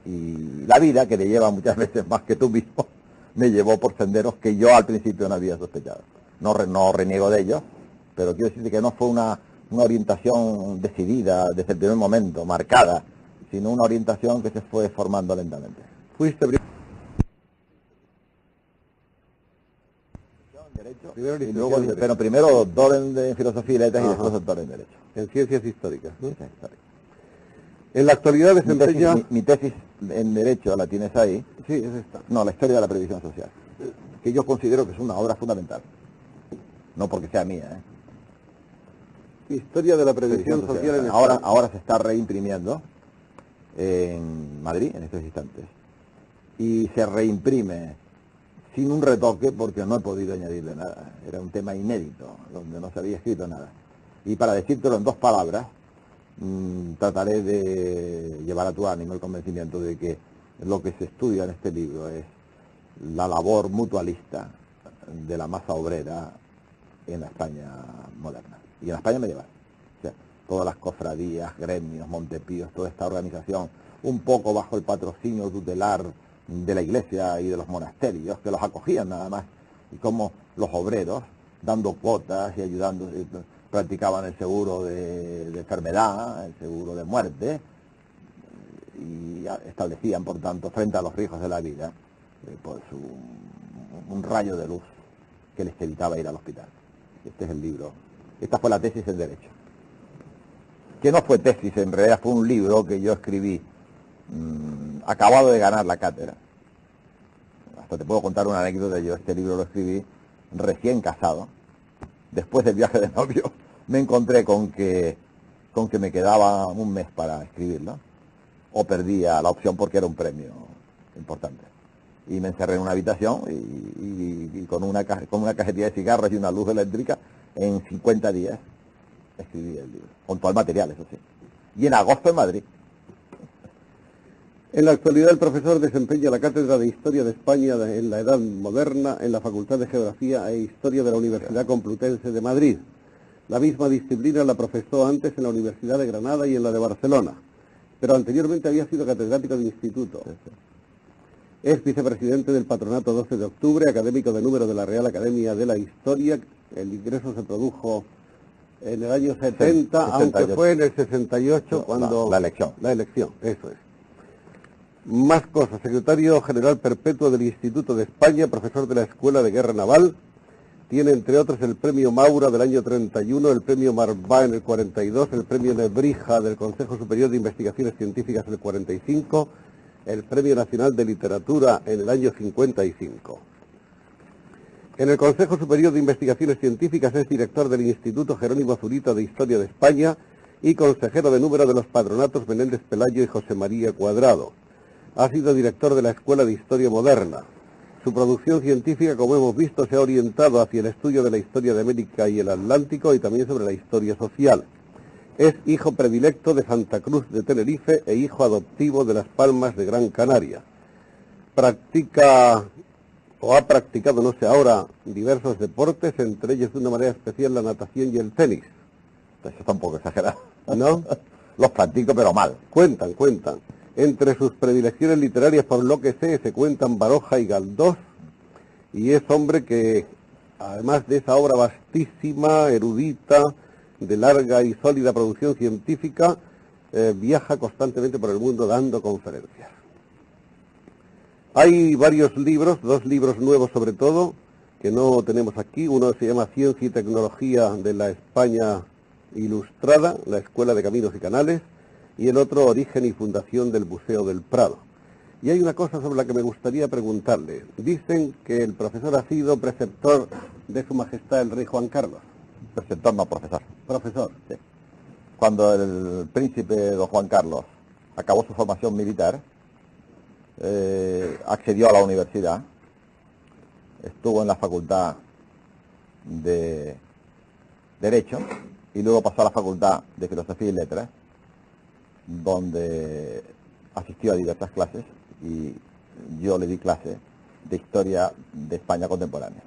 Y la vida, que te lleva muchas veces más que tú mismo, me llevó por senderos que yo al principio no había sospechado. No reniego de ellos, pero quiero decirte que no fue una orientación decidida desde el primer momento, marcada, sino una orientación que se fue formando lentamente. Fuiste pero primero doctor en filosofía y letras y después doctor en derecho. En ciencias históricas, ¿no? Ciencias históricas. En la actualidad desempeña... Mi tesis en derecho, la tienes ahí. Sí, es esta. No, la historia de la previsión social, que yo considero que es una obra fundamental. No porque sea mía, Historia de la previsión social en ahora se está reimprimiendo en Madrid en estos instantes. Y se reimprime sin un retoque porque no he podido añadirle nada. Era un tema inédito, donde no se había escrito nada. Y para decírtelo en 2 palabras, trataré de llevar a tu ánimo el convencimiento de que lo que se estudia en este libro es la labor mutualista de la masa obrera en la España moderna y en la España medieval. O sea, todas las cofradías, gremios, Montepíos, toda esta organización, un poco bajo el patrocinio tutelar de la iglesia y de los monasterios, que los acogían nada más, y como los obreros, dando cuotas y ayudando, practicaban el seguro de enfermedad, el seguro de muerte, y establecían, por tanto, frente a los riesgos de la vida, pues un rayo de luz que les evitaba ir al hospital. Este es el libro. Esta fue la tesis en Derecho. Que no fue tesis, en realidad fue un libro que yo escribí acabado de ganar la cátedra. Hasta te puedo contar una anécdota. Yo este libro lo escribí recién casado. Después del viaje de novio me encontré con que me quedaba un mes para escribirlo, o perdía la opción porque era un premio importante. Y me encerré en una habitación y con una cajetilla de cigarros y una luz eléctrica, en 50 días escribí el libro, con todo el material, eso sí. Y en agosto en Madrid. En la actualidad el profesor desempeña la cátedra de Historia de España en la Edad Moderna en la Facultad de Geografía e Historia de la Universidad Complutense de Madrid. La misma disciplina la profesó antes en la Universidad de Granada y en la de Barcelona, pero anteriormente había sido catedrático de instituto. Es vicepresidente del Patronato 12 de Octubre, académico de número de la Real Academia de la Historia. El ingreso se produjo en el año 70, aunque fue en el 68 cuando... La elección. La elección, eso es. Más cosas. Secretario General Perpetuo del Instituto de España, profesor de la Escuela de Guerra Naval. Tiene, entre otros, el Premio Maura del año 31, el Premio Marvá en el 42, el Premio Nebrija del Consejo Superior de Investigaciones Científicas en el 45, el Premio Nacional de Literatura en el año 55. En el Consejo Superior de Investigaciones Científicas es director del Instituto Jerónimo Zurita de Historia de España y consejero de número de los patronatos Menéndez Pelayo y José María Cuadrado. Ha sido director de la Escuela de Historia Moderna. Su producción científica, como hemos visto, se ha orientado hacia el estudio de la historia de América y el Atlántico y también sobre la historia social. Es hijo predilecto de Santa Cruz de Tenerife e hijo adoptivo de Las Palmas de Gran Canaria. Practica, o ha practicado, no sé ahora, diversos deportes, entre ellos de una manera especial la natación y el tenis. Eso está un poco exagerado. ¿No? Los practico, pero mal. Cuentan. Entre sus predilecciones literarias, por lo que sé, se cuentan Baroja y Galdós, y es hombre que, además de esa obra vastísima, erudita, de larga y sólida producción científica, viaja constantemente por el mundo dando conferencias. Hay varios libros, 2 libros nuevos sobre todo, que no tenemos aquí. Uno se llama Ciencia y Tecnología de la España Ilustrada, la Escuela de Caminos y Canales, y el otro, Origen y Fundación del Museo del Prado. Y hay una cosa sobre la que me gustaría preguntarle. Dicen que el profesor ha sido preceptor de Su Majestad el Rey Juan Carlos. Preceptor, no profesor. Profesor. Sí. Cuando el príncipe don Juan Carlos acabó su formación militar, accedió a la universidad, estuvo en la Facultad de Derecho y luego pasó a la Facultad de Filosofía y Letras, donde asistió a diversas clases y yo le di clase de Historia de España contemporánea.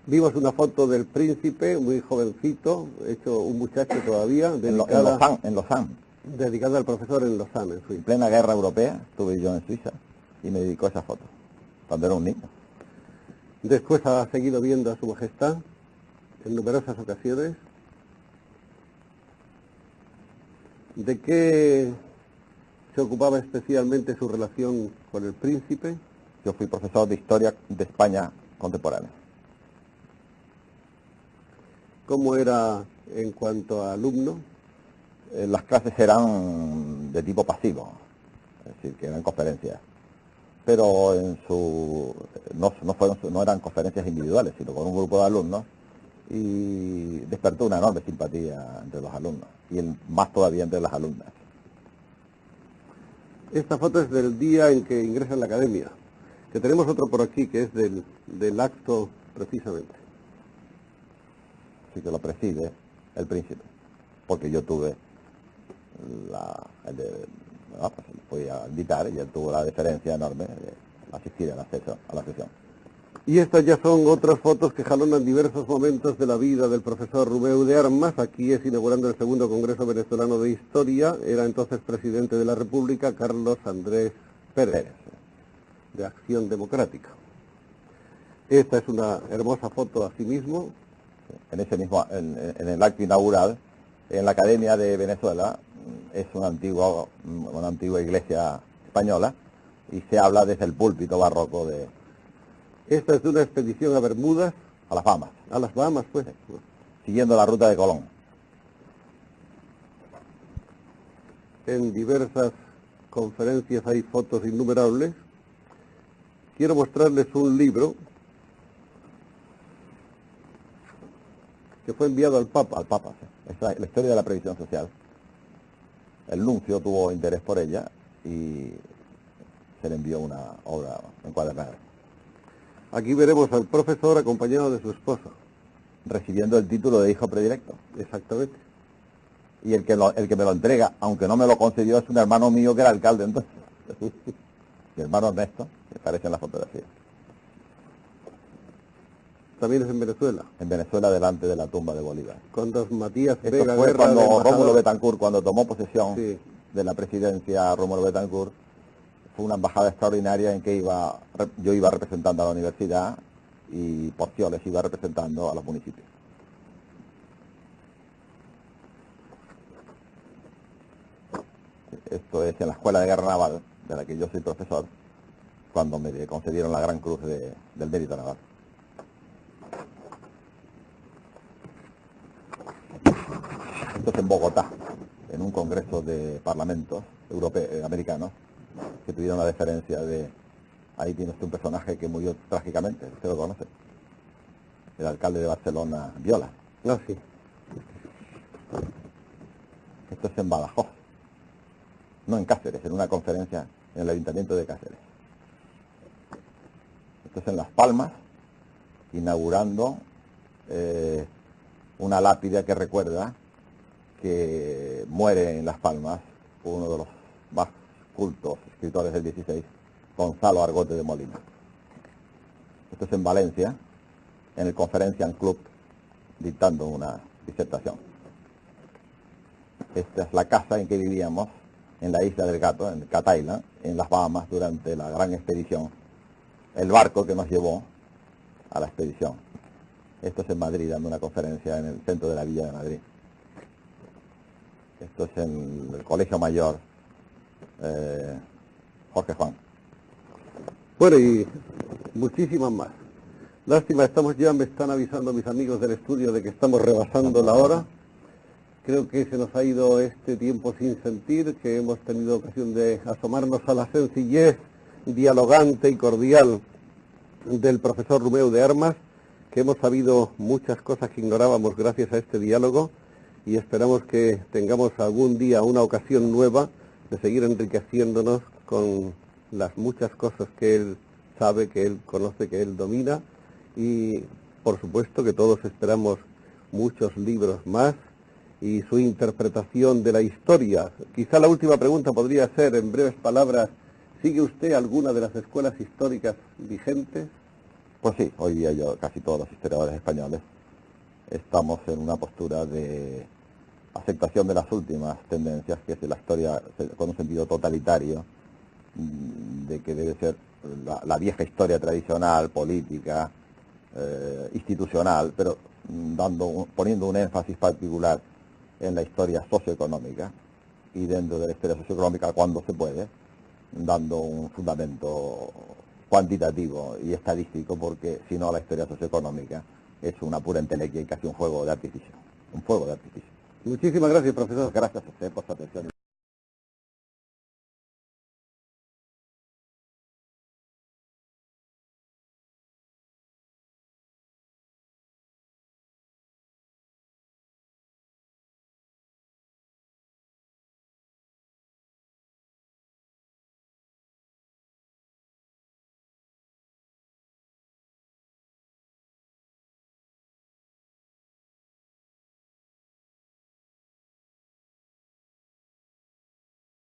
Vimos una foto del príncipe, muy jovencito, hecho un muchacho todavía, En Lausanne. Dedicada al profesor en Lausana, en En Suiza. plena guerra europea estuve yo en Suiza y me dedicó esa foto, cuando era un niño. Después ha seguido viendo a su majestad en numerosas ocasiones. ¿De qué se ocupaba especialmente su relación con el príncipe? Yo fui profesor de Historia de España contemporánea. ¿Cómo era en cuanto a alumno? Las clases eran de tipo pasivo, es decir, que eran conferencias. Pero no eran conferencias individuales, sino con un grupo de alumnos, y despertó una enorme simpatía entre los alumnos, y más todavía entre las alumnas. Esta foto es del día en que ingresa en la academia, que tenemos otro por aquí, que es del acto precisamente. Así que lo preside el príncipe, porque yo tuve pues, fui a invitar y él tuvo la deferencia enorme de asistir a la sesión. Y estas ya son otras fotos que jalonan diversos momentos de la vida del profesor Rumeu de Armas. Aquí es inaugurando el segundo Congreso Venezolano de Historia. Era entonces presidente de la República Carlos Andrés Pérez, de Acción Democrática. Esta es una hermosa foto a sí mismo. En el acto inaugural, en la Academia de Venezuela, es una antigua iglesia española, y se habla desde el púlpito barroco de... Esta es de una expedición a Bermudas. a las Bahamas. A las Bahamas, pues. Siguiendo la ruta de Colón. En diversas conferencias hay fotos innumerables. Quiero mostrarles un libro que fue enviado al Papa. Al Papa, sí. Esta es la historia de la previsión social. El nuncio tuvo interés por ella y se le envió una obra encuadernada. Aquí veremos al profesor acompañado de su esposa. Recibiendo el título de hijo predilecto. Exactamente. Y el que me lo entrega, aunque no me lo concedió, es un hermano mío que era alcalde entonces. Mi hermano Ernesto, que aparece en la fotografía. También es en Venezuela. En Venezuela, delante de la tumba de Bolívar. Cuando Matías Esto Vega fue Guerra, cuando Rómulo Betancourt, cuando tomó posesión sí, de la presidencia, Rómulo Betancourt, fue una embajada extraordinaria en que yo iba representando a la universidad y Porcioles iba representando a los municipios. Esto es en la Escuela de Guerra Naval, de la que yo soy profesor, cuando me concedieron la Gran Cruz del Mérito Naval. Esto es en Bogotá, en un congreso de parlamentos americanos, que tuvieron la deferencia de... Ahí tiene usted un personaje que murió trágicamente, usted lo conoce, el alcalde de Barcelona, Viola. Ah, sí. Esto es en Badajoz, no en Cáceres, en una conferencia en el Ayuntamiento de Cáceres. Esto es en Las Palmas, inaugurando una lápida que recuerda que muere en Las Palmas uno de los más cultos escritores del 16, Gonzalo Argote de Molina. Esto es en Valencia, en el Conferencial Club, dictando una disertación. Esta es la casa en que vivíamos en la isla del Gato, en Cat Island, en las Bahamas, durante la gran expedición, el barco que nos llevó a la expedición. Esto es en Madrid, dando una conferencia en el centro de la Villa de Madrid. Esto es en el Colegio Mayor Jorge Juan. Bueno, y muchísimas más. Lástima, me están avisando mis amigos del estudio de que estamos rebasando la hora. Creo que se nos ha ido este tiempo sin sentir, que hemos tenido ocasión de asomarnos a la sencillez dialogante y cordial del profesor Rumeu de Armas, que hemos sabido muchas cosas que ignorábamos gracias a este diálogo, y esperamos que tengamos algún día una ocasión nueva de seguir enriqueciéndonos con las muchas cosas que él sabe, que él conoce, que él domina, y por supuesto que todos esperamos muchos libros más y su interpretación de la historia. Quizá la última pregunta podría ser, en breves palabras, ¿sigue usted alguna de las escuelas históricas vigentes? Pues sí, hoy día casi todos los historiadores españoles estamos en una postura de aceptación de las últimas tendencias, que es de la historia con un sentido totalitario, de que debe ser la vieja historia tradicional, política, institucional, pero poniendo un énfasis particular en la historia socioeconómica, y dentro de la historia socioeconómica, cuando se puede, dando un fundamento cuantitativo y estadístico, porque si no la historia socioeconómica es una pura entelequia y casi un fuego de artificio. Un fuego de artificio. Muchísimas gracias, profesor. Gracias a usted por su atención.